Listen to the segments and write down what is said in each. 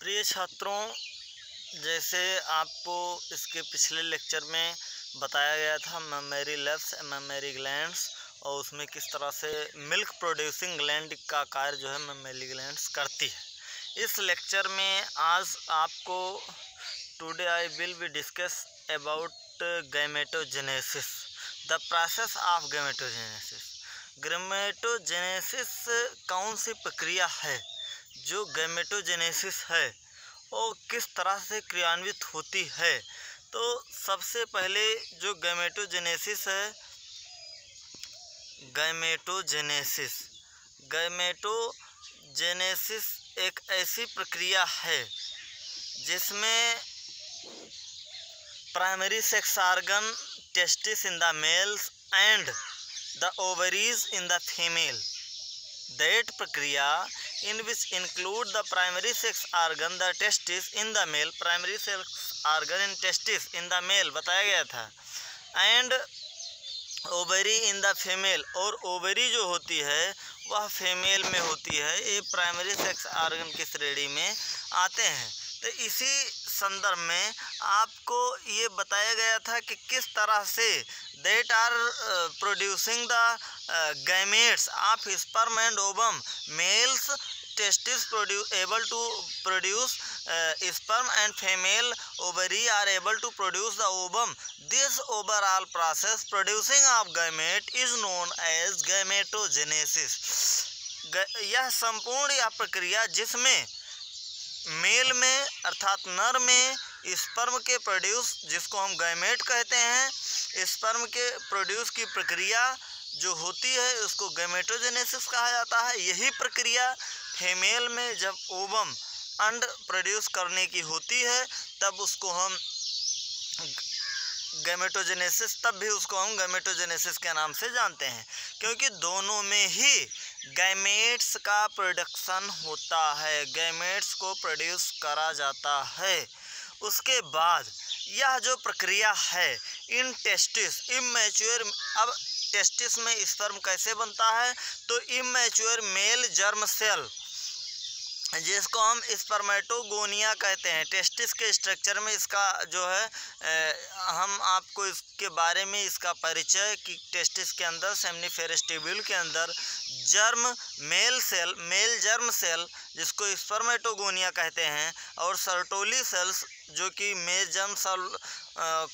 प्रिय छात्रों, जैसे आपको इसके पिछले लेक्चर में बताया गया था ममेरी लेव्स ममेरी ग्लैंड्स और उसमें किस तरह से मिल्क प्रोड्यूसिंग ग्लैंड का कार्य जो है ममेरी ग्लैंड्स करती है। इस लेक्चर में आज आपको today I will be discuss about gametogenesis, the process of gametogenesis. Gametogenesis कौन सी प्रक्रिया है जो गैमेटोजेनेसिस है और किस तरह से क्रियान्वित होती है। तो सबसे पहले जो गैमेटोजेनेसिस है, गैमेटोजेनेसिस एक ऐसी प्रक्रिया है जिसमें primary sex organ testis in the mails and the ovaries in the female. That प्रक्रिया in which include the primary sex organ the testis in the male, primary sex organ in testis in the male बताया गया था, and ovary in the female, और ovary जो होती है वह female में होती है। ये प्राइमरी सेक्स ऑर्गन की श्रेणी में आते हैं। तो इसी संदर्भ में आपको ये बताया गया था कि किस तरह से that are producing the gametes of sperm and ovum, males testis able to produce sperm and female ovary are able to produce the ovum. This overall process producing of gamete is known as gametogenesis. यह संपूर्ण यह प्रक्रिया जिसमें mail में अर्थात नर में sperm के प्रोड्यूस, जिसको हम गैमेट कहते हैं, स्पर्म के प्रोड्यूस की प्रक्रिया जो होती है उसको गैमेटोजेनेसिस कहा जाता है। यही प्रक्रिया फीमेल में जब ओवम अंड प्रोड्यूस करने की होती है तब उसको हम गैमेटोजेनेसिस, तब भी उसको हम गैमेटोजेनेसिस के नाम से जानते हैं, क्योंकि दोनों में ही गैमेट्स का प्रोडक्शन होता है, गैमेट्स को प्रोड्यूस करा जाता है। उसके बाद यह जो प्रक्रिया है इन टेस्टिस इमैच्योर, अब टेस्टिस में स्पर्म कैसे बनता है, तो इमैच्योर मेल जर्म सेल जिसको हम स्पर्मेटोगोनिया कहते हैं, टेस्टिस के स्ट्रक्चर में इसका जो है हम आपको इसके बारे में इसका परिचय कि टेस्टिस के अंदर सेम्निफेरस ट्यूब्यूल के अंदर जर्म मेल जर्म सेल जिसको स्पर्मेटोगोनिया कहते हैं और सर्टोली सेल्स जो कि मेल जर्म सेल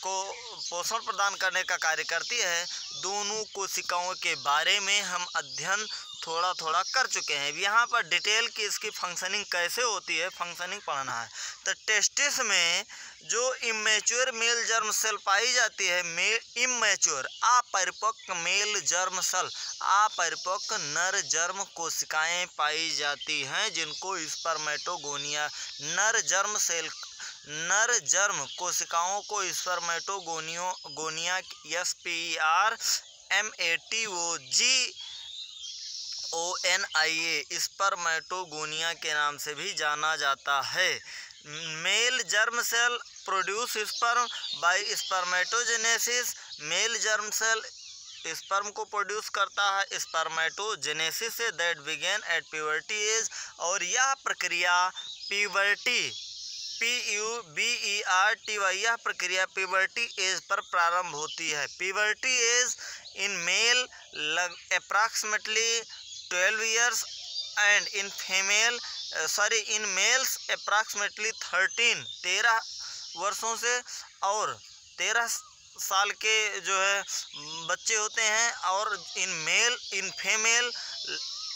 को पोषण प्रदान करने का कार्य करती है, दोनों कोशिकाओं के बारे में हम अध्ययन थोड़ा थोड़ा कर चुके हैं। यहाँ पर डिटेल की इसकी फंक्शनिंग कैसे होती है, फंक्शनिंग पढ़ना है। तो टेस्टिस में जो इमैच्योर मेल जर्म सेल पाई जाती है, इमैच्योर अपरिपक्व मेल जर्म सेल, अपरिपक्व नर जर्म कोशिकाएं पाई जाती हैं जिनको स्पर्मेटोगोनिया, नर जर्म कोशिकाओं को स्पर्मेटोगोनिया SPERMATOGONIA स्पर्मेटोगोनिया के नाम से भी जाना जाता है। Male germ cell produce sperm by spermatogenesis, male germ cell sperm को प्रोड्यूस करता है स्पर्मेटोजेनेसिस से, that begin at puberty age, और यह प्रक्रिया प्यूबर्टी PUBERTY यह प्रक्रिया प्यूबर्टी एज पर प्रारंभ होती है। Puberty age in male approximately 12 years and in males approximately 13 वर्षों से, और 13 साल के जो है बच्चे होते हैं, और इन फीमेल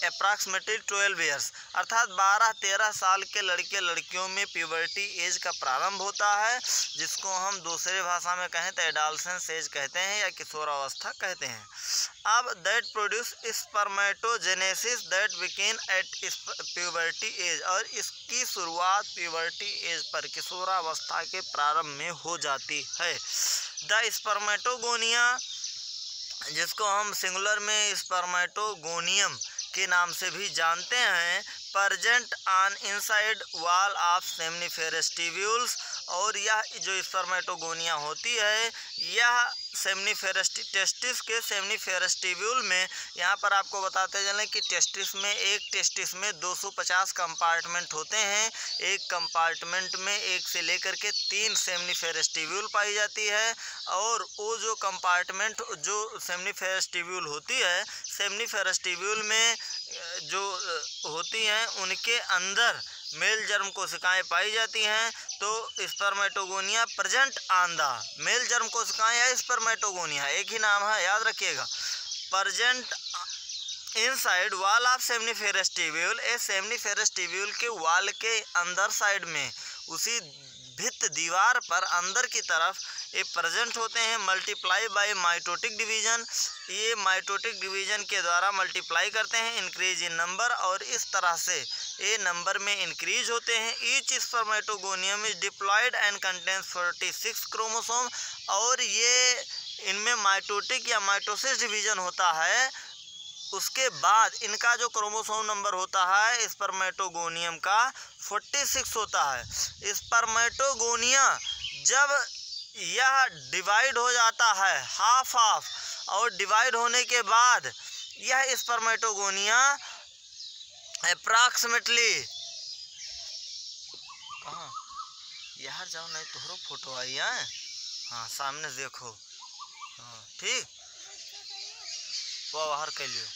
अप्रॉक्सीमेटली 12 years अर्थात 12-13 साल के लड़के लड़कियों में प्यूबर्टी एज का प्रारंभ होता है, जिसको हम दूसरे भाषा में कहें तो एडोलसेंस एज कहते हैं या किशोरावस्था कहते हैं। अब that produce spermatogenesis that begin eight puberty age, और इसकी शुरुआत प्यूबर्टी एज पर किशोरावस्था के प्रारंभ में हो जाती है। द स्पर्मेटोगोनिया जिसको हम सिंगुलर में स्पर्मेटोगोनियम के नाम से भी जानते हैं, present on inside wall of seminiferous tubules, और यह जो स्पर्मेटोगोनिया होती है यह सेमनीफेरस टेस्टिस के सेमनीफेरस ट्यूब्यूल में, यहाँ पर आपको बताते चलें कि एक टेस्टिस में 250 कंपार्टमेंट होते हैं। एक कंपार्टमेंट में 1 से लेकर के 3 सेमनीफेरस ट्यूब्यूल पाई जाती है। और वो जो कंपार्टमेंट जो सेमनीफेरस ट्यूब्यूल होती है, सेमनीफेरस ट्यूब्यूल में जो होती हैं उनके अंदर मेल जर्म कोशिकाएं पाई जाती हैं। तो spermatogonia present on the male germ कोशिकाएं या स्पर्मेटोगोनिया एक ही नाम है, याद रखिएगा। Present inside wall of seminiferous tubule, A seminiferous tubule के वॉल के अंदर साइड में, उसी भित्त दीवार पर अंदर की तरफ ये प्रेजेंट होते हैं। मल्टीप्लाई बाय माइटोटिक डिवीजन, ये माइटोटिक डिवीजन के द्वारा मल्टीप्लाई करते हैं, इंक्रीज इन नंबर, और इस तरह से ये नंबर में इंक्रीज होते हैं। Each spermatogonium is diploid and contains 46 chromosome, और ये इनमें माइटोटिक या माइटोसिस डिवीजन होता है। उसके बाद इनका जो क्रोमोसोम नंबर होता है स्पर्मेटोगोनियम का 46 होता है। स्पर्मेटोगोनिया जब यह डिवाइड हो जाता है हाफ हाफ, और डिवाइड होने के बाद यह स्पर्मेटोगोनिया अप्रॉक्सीमेटली, कहाँ यार जाओ नहीं तोहरो फोटो आई है, हाँ सामने देखो, हाँ ठीक वो बाहर कर लियो।